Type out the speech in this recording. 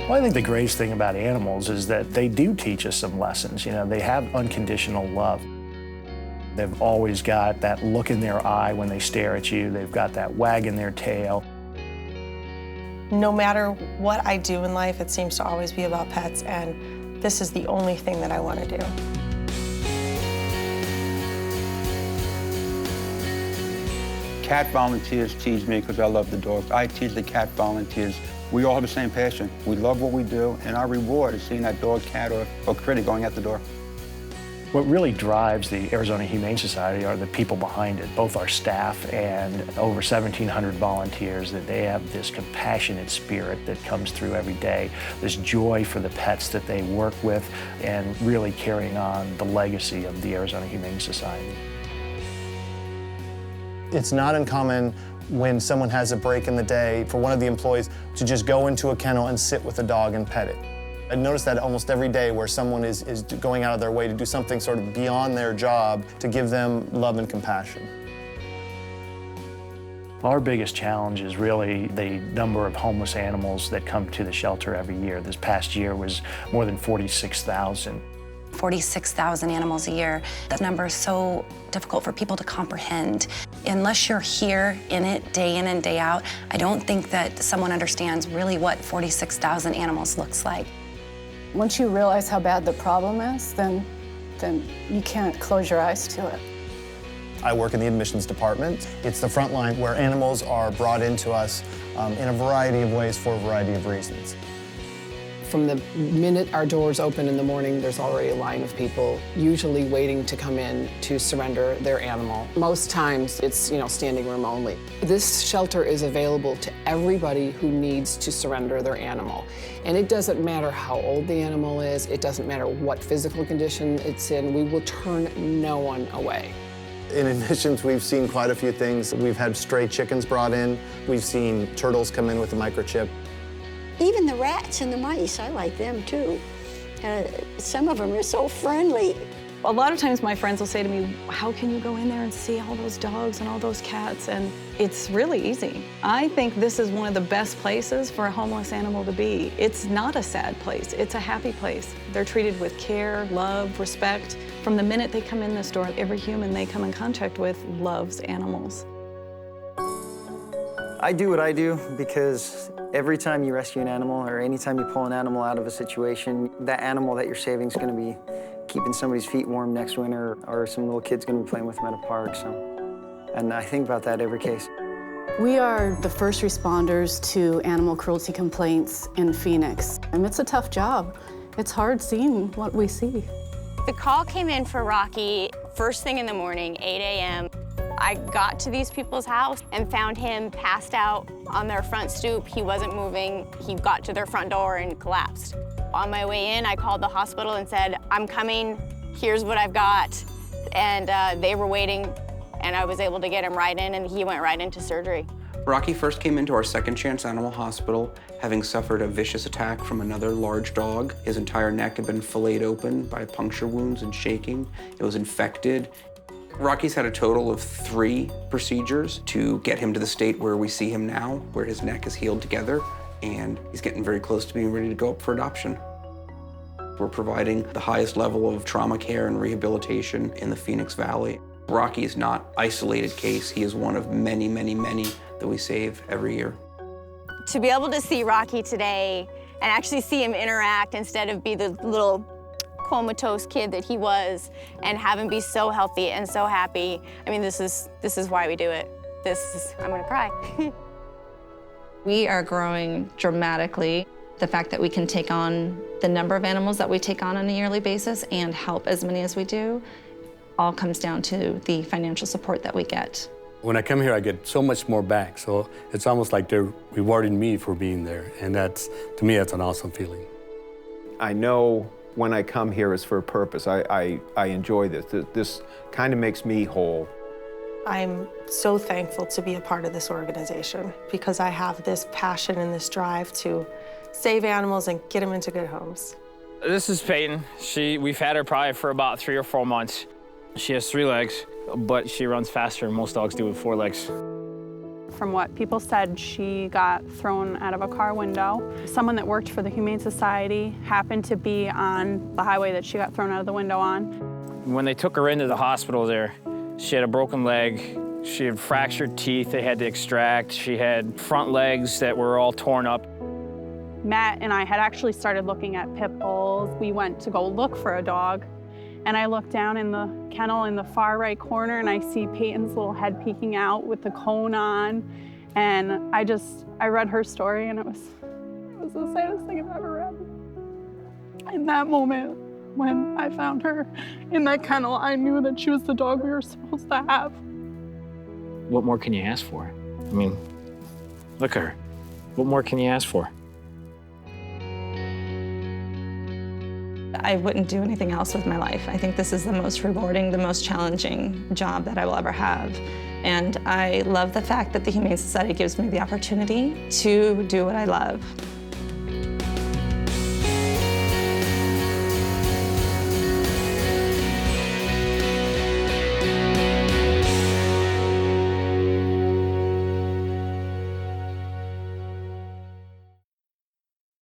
Well, I think the greatest thing about animals is that they do teach us some lessons. You know, they have unconditional love. They've always got that look in their eye when they stare at you. They've got that wag in their tail. No matter what I do in life, it seems to always be about pets, and this is the only thing that I want to do. Cat volunteers tease me because I love the dogs. I tease the cat volunteers. We all have the same passion. We love what we do, and our reward is seeing that dog, cat, or critter going out the door. What really drives the Arizona Humane Society are the people behind it, both our staff and over 1,700 volunteers, that they have this compassionate spirit that comes through every day, this joy for the pets that they work with, and really carrying on the legacy of the Arizona Humane Society. It's not uncommon when someone has a break in the day for one of the employees to just go into a kennel and sit with a dog and pet it. I notice that almost every day where someone is going out of their way to do something sort of beyond their job to give them love and compassion. Our biggest challenge is really the number of homeless animals that come to the shelter every year. This past year was more than 46,000. 46,000 animals a year. That number is so difficult for people to comprehend. Unless you're here in it day in and day out, I don't think that someone understands really what 46,000 animals looks like. Once you realize how bad the problem is, then you can't close your eyes to it. I work in the admissions department. It's the front line where animals are brought into us in a variety of ways for a variety of reasons. From the minute our doors open in the morning, there's already a line of people, usually waiting to come in to surrender their animal. Most times, it's standing room only. This shelter is available to everybody who needs to surrender their animal. And it doesn't matter how old the animal is, it doesn't matter what physical condition it's in, we will turn no one away. In admissions, we've seen quite a few things. We've had stray chickens brought in. We've seen turtles come in with a microchip. Even the rats and the mice, I like them too. Some of them are so friendly. A lot of times my friends will say to me, how can you go in there and see all those dogs and all those cats? And it's really easy. I think this is one of the best places for a homeless animal to be. It's not a sad place, it's a happy place. They're treated with care, love, respect. From the minute they come in this door, every human they come in contact with loves animals. I do what I do because every time you rescue an animal or anytime you pull an animal out of a situation, that animal that you're saving is going to be keeping somebody's feet warm next winter, or some little kid's going to be playing with them at a park. And I think about that every case. We are the first responders to animal cruelty complaints in Phoenix. And it's a tough job. It's hard seeing what we see. The call came in for Rocky first thing in the morning, 8 a.m. I got to these people's house and found him passed out on their front stoop. He wasn't moving. He got to their front door and collapsed. On my way in, I called the hospital and said, I'm coming, here's what I've got. And they were waiting, and I was able to get him right in, and he went right into surgery. Rocky first came into our Second Chance Animal Hospital having suffered a vicious attack from another large dog. His entire neck had been filleted open by puncture wounds and shaking. It was infected. Rocky's had a total of 3 procedures to get him to the state where we see him now, where his neck is healed together, and he's getting very close to being ready to go up for adoption. We're providing the highest level of trauma care and rehabilitation in the Phoenix Valley. Rocky is not an isolated case. He is one of many, many, many that we save every year. To be able to see Rocky today and actually see him interact instead of be the little comatose kid that he was, and have him be so healthy and so happy. I mean, this is why we do it. I'm gonna cry. We are growing dramatically. The fact that we can take on the number of animals that we take on a yearly basis and help as many as we do all comes down to the financial support that we get. When I come here, I get so much more back, so it's almost like they're rewarding me for being there, and to me, that's an awesome feeling. I know when I come here is for a purpose. I enjoy this. This kind of makes me whole. I'm so thankful to be a part of this organization because I have this passion and this drive to save animals and get them into good homes. This is Peyton. We've had her probably for about 3 or 4 months. She has 3 legs, but she runs faster than most dogs do with 4 legs. From what people said, she got thrown out of a car window. Someone that worked for the Humane Society happened to be on the highway that she got thrown out of the window on. When they took her into the hospital there, she had a broken leg, she had fractured teeth they had to extract, she had front legs that were all torn up. Matt and I had actually started looking at pit bulls. We went to go look for a dog, and I looked down in the kennel in the far right corner, and I see Peyton's little head peeking out with the cone on, and I read her story, and it was the saddest thing I've ever read. In that moment, when I found her in that kennel, I knew that she was the dog we were supposed to have. What more can you ask for? I mean, look at her. What more can you ask for? I wouldn't do anything else with my life. I think this is the most rewarding, the most challenging job that I will ever have. And I love the fact that the Humane Society gives me the opportunity to do what I love.